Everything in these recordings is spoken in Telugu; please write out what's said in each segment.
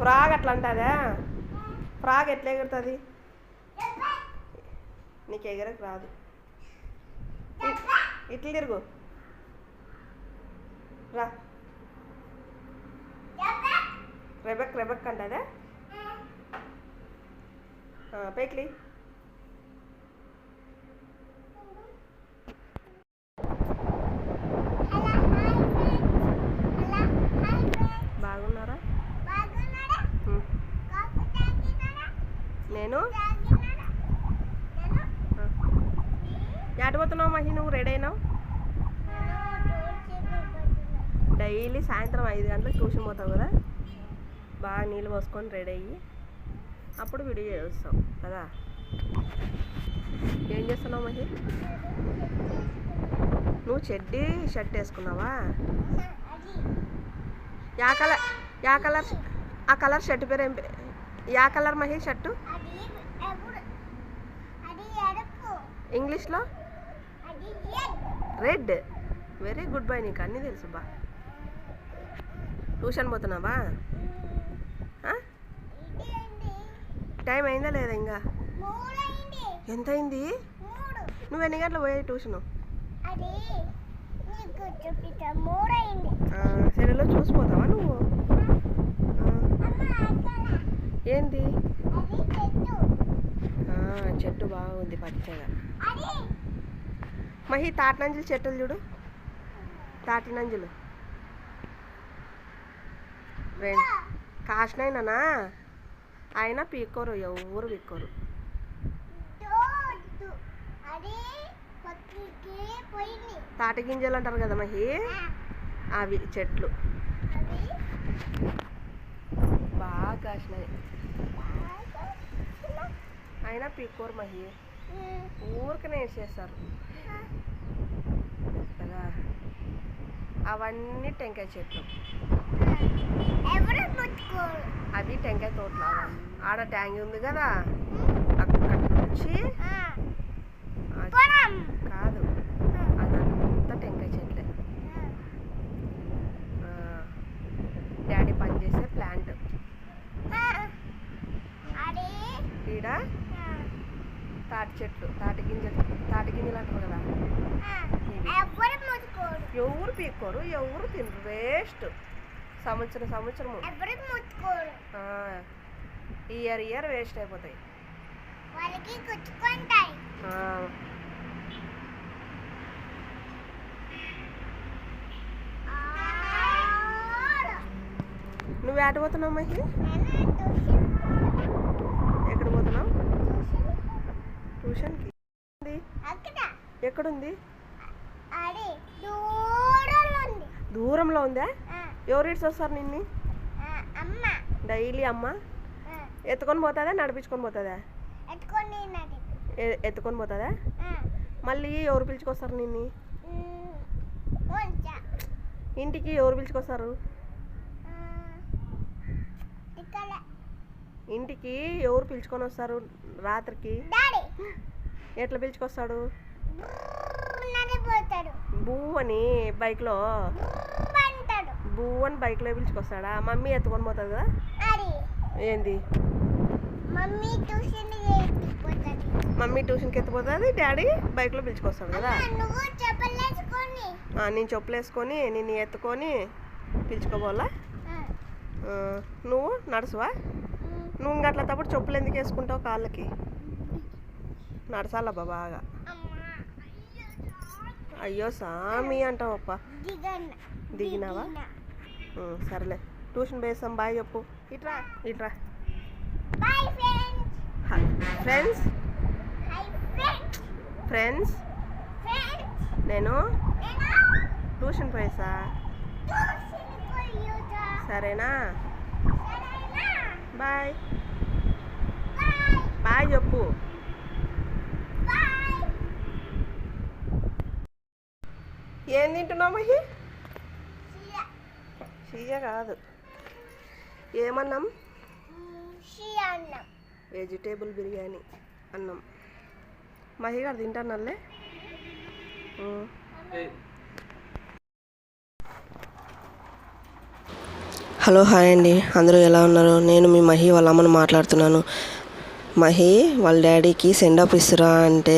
ఫ్రాగ్ అట్లా అంటుందా? ఫ్రాగ్ ఎట్లా ఎగురుతుంది? నీకు ఎగరకు రాదు. ఇట్లా తిరుగు రా. రెబెక్ రెబెక్ అంటుందా? పేక్లీ బాగున్నారా? నేను ఎటుపోతున్నావు మహి? నువ్వు రెడీ అయినావు? డైలీ సాయంత్రం 5 గంటలకు ట్యూషన్ పోతావు కదా, బాగా నీళ్ళు పోసుకొని రెడీ అయ్యి అప్పుడు వీడియో చేస్తాం కదా. ఏం చేస్తున్నావు మహి? నువ్వు చెడ్డీ షర్ట్ వేసుకున్నావా? యా కలర్ ఆ కలర్ షర్ట్ పేరు ఏం? యా కలర్ మహి షర్టు ఇంగ్లీష్లో? రెడ్. వెరీ గుడ్ బాయ్, నీకు అన్నీ తెలుసు బా. ట్యూషన్ పోతున్నావా? టైం అయిందా లేదా? ఇంకా ఎంత అయింది? నువ్వు ఎన్ని గంటలు పోయాయి ట్యూషను? సెలలో చూసిపోతావా నువ్వు? ఏంది? చెట్టు బాగుంది పచ్చగా. మహి తాటినంజులు చెట్టులు చూడు, తాటినంజులు కాసినైనా ఆయన పీక్కోరు, ఎవరు పీక్కోరు. తాటి గింజలు అంటారు కదా మహి, అవి చెట్లు బాగా కాసినాయి. అయినా పీక్కోరు మహి, ఊరికనే వేసేస్తారు కదా. అవన్నీ టెంకాయ చెట్లు, అది టెంకాయ తోటలా. ఆడ ట్యాంక్ ఉంది కదా, అక్కడ నుంచి కాదు, అదంతా టెంకాయ చెట్లే. డాడీ పనిచేసే ప్లాంట్ ఈడ. తాటి చెట్లు, తాటి గింజలు అంటారు కదా, ఎవరు పీక్కోరు, ఎవరు తినరు, వేస్ట్. సంవత్సరం ఇయర్ వేస్ట్ అయిపోతాయి. నువ్వు ఎటు పోతున్నావు మహి? ఎక్కడ పోతున్నావు? ట్యూషన్కి. ఎక్కడుంది? దూరంలో ఉందా? ఎవరు ఇడ్స్ వస్తారు నిన్ను? డైలీ అమ్మ ఎత్తుకొని పోతుందా, నడిపించుకొని పోతుందా? ఎత్తుకొని పోతుందా? మళ్ళీ ఎవరు పిలుచుకొస్తారు నిన్ను ఇంటికి? ఎవరు పిలుచుకొస్తారు ఇంటికి? ఎవరు పిలుచుకొని వస్తారు రాత్రికి? ఎట్లా పిలుచుకొస్తాడు? బూ అని బైక్లో, బూ అని బైక్లో పిలుచుకొస్తాడా? మమ్మీ ఎత్తుకొని పోతుంది కదా. ఏంది? మమ్మీ ట్యూషన్కి ఎత్తిపోతుంది, డాడీ బైక్లో పిలుచుకొస్తాడు కదా. నేను చెప్పులు వేసుకొని నిన్ను ఎత్తుకొని పిలుచుకోవాలా? నువ్వు నడుచువా? నువ్వు ఇంకా అట్లా తప్పుడు చెప్పులు ఎందుకు వేసుకుంటావు కాళ్ళకి? నడచాలబ్బా బాగా. అయ్యో సామి అంటావప్ప. దిగినావా? సరేలే, ట్యూషన్ వేస్తాం. బాయ్ చెప్పు. ఇట్రా ఇట్రా. ఫ్రెండ్స్ ఫ్రెండ్స్ నేను ట్యూషన్ పోయేసా. సరేనా? బాయ్ బాయ్ చెప్పు. ఏం తింటున్నావు మహి? షియ కాదు, ఏమన్నాం? వెజిటేబుల్ బిర్యానీ అన్నం. మహి గారు తింటానల్లే. హలో హాయ్ అండి, అందరూ ఎలా ఉన్నారు? నేను మీ మహి వాళ్ళ అమ్మను మాట్లాడుతున్నాను. మహి వాళ్ళ డాడీకి సెండ్ ఆఫ్ ఇస్తురా అంటే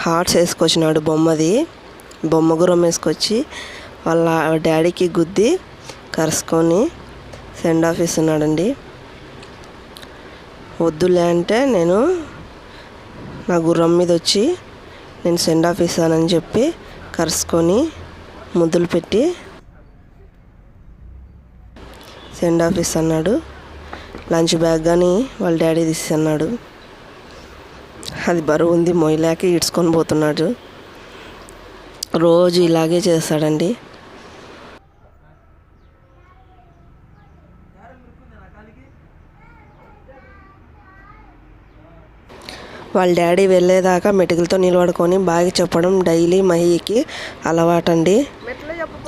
హార్ట్స్ వేసుకొచ్చినాడు. బొమ్మ గురం వేసుకొచ్చి వాళ్ళ డాడీకి గుద్ది కరుసుకొని సెండ్ ఆఫ్ ఇస్తున్నాడండి. వద్దులే అంటే నేను నా గుర్రం మీద వచ్చి నేను సెండ్ ఆఫ్ ఇస్తానని చెప్పి కరుసుకొని ముద్దులు పెట్టి సెండ్ ఆఫ్ ఇస్తున్నాడు. లంచ్ బ్యాగ్ కానీ వాళ్ళ డాడీ తీస్తున్నాడు. అది బరువు ఉంది, మొయ్యలేక ఈడ్చుకొని పోతున్నాడు. రోజు ఇలాగే చేస్తాడండి. వాళ్ళ డాడీ వెళ్ళేదాకా మెటుకులతో నిలబడుకొని బాగా చెప్పడం డైలీ మహికి అలవాటండి.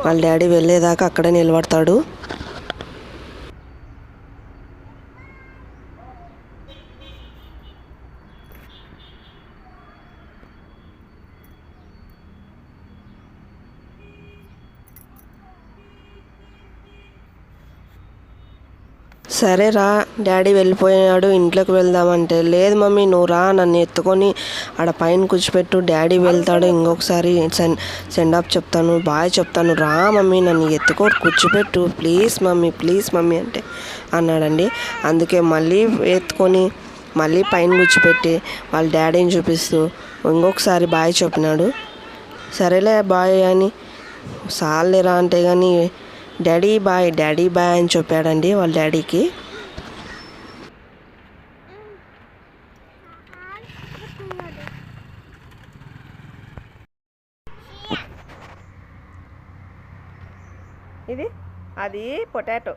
వాళ్ళ డాడీ వెళ్ళేదాకా అక్కడే నిలబడతాడు. సరే రా, డాడీ వెళ్ళిపోయాడు, ఇంట్లోకి వెళ్దామంటే లేదు మమ్మీ నువ్వు రా, నన్ను ఎత్తుకొని ఆడ పైన కూర్చోపెట్టు, డాడీ వెళ్తాడు, ఇంకొకసారి సెండ్ ఆఫ్ చెప్తాను, బాయ్ చెప్తాను, రా మమ్మీ నన్ను ఎత్తుకో కూర్చోపెట్టు, ప్లీజ్ మమ్మీ అంటే అన్నాడండి. అందుకే మళ్ళీ ఎత్తుకొని మళ్ళీ పైన కూర్చోపెట్టి వాళ్ళ డాడీని చూపిస్తూ ఇంకొకసారి బాయ్ చెప్పినాడు. సరేలే బాయ్ అని సాలేరా అంటే కానీ డాడీ బాయ్ అని చెప్పాడండి వాళ్ళ డాడీకి. అది పొటాటో,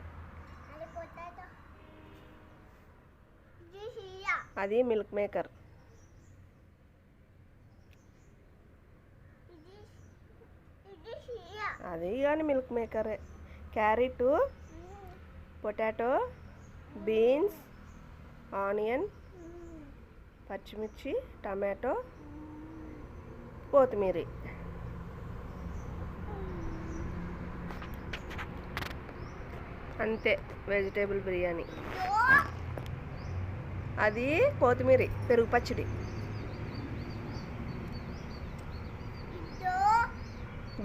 అది మిల్క్ మేకర్, అది కానీ మిల్క్ మేకరే. క్యారెట్, పొటాటో, బీన్స్, ఆనియన్, పచ్చిమిర్చి, టమాటో, కొత్తిమీర, అంతే వెజిటేబుల్ బిర్యానీ. అది కొత్తిమీర, పెరుగు పచ్చడి.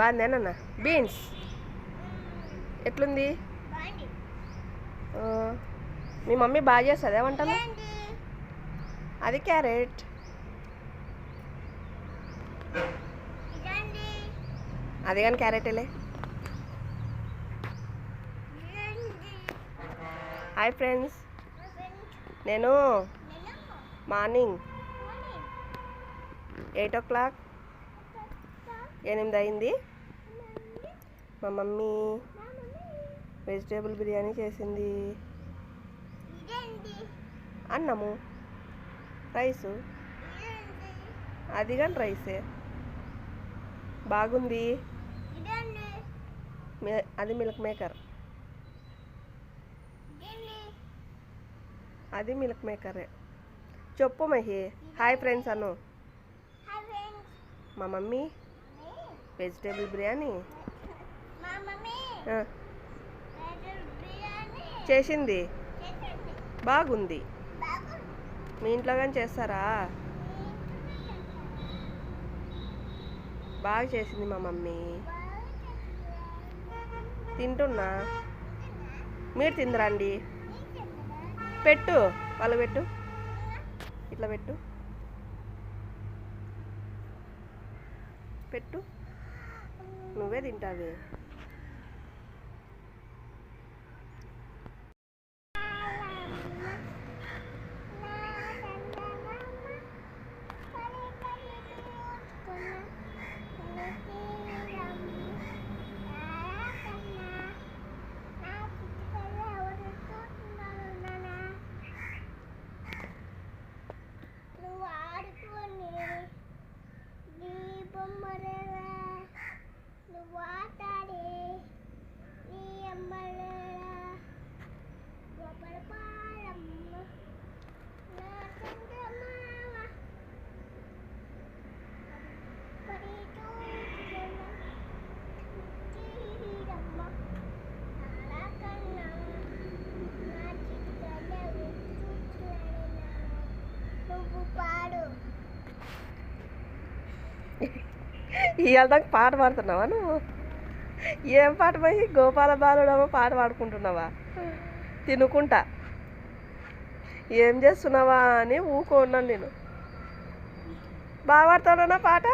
బాగుందేనన్న? బీన్స్ ఎట్లుంది? మీ మమ్మీ బాగా చేస్తుంది వంటలు. అది క్యారెట్, అది కానీ క్యారెటేలే. హాయ్ ఫ్రెండ్స్, నేను మార్నింగ్ 8 o'clock 8 అయింది. మా మమ్మీ వెజిటేబుల్ బిర్యానీ చేసింది. అన్నము, రైసు, అది కానీ రైసే బాగుంది. అది మిల్క్ మేకర్, అది మిల్క్ మేకరే. చెప్పు మహి హాయ్ ఫ్రెండ్స్ అను. మా మమ్మీ వెజిటేబుల్ బిర్యానీ చేసింది, బాగుంది. మీ ఇంట్లో కానీ చేస్తారా? బాగా చేసింది మా మమ్మీ. తింటున్నా, మీరు తిందరండి. పెట్టు, వాళ్ళు పెట్టు, ఇట్లా పెట్టు, నువ్వే తింటావే. ఇవాళ దాకా పాట పాడుతున్నావా నువ్వు? ఏం పాట పోయి గోపాల బాలుడేమో పాట పాడుకుంటున్నావా తినుకుంటా? ఏం చేస్తున్నావా అని ఊకో ఉన్నాను నేను. బాగా పాడతానా పాట?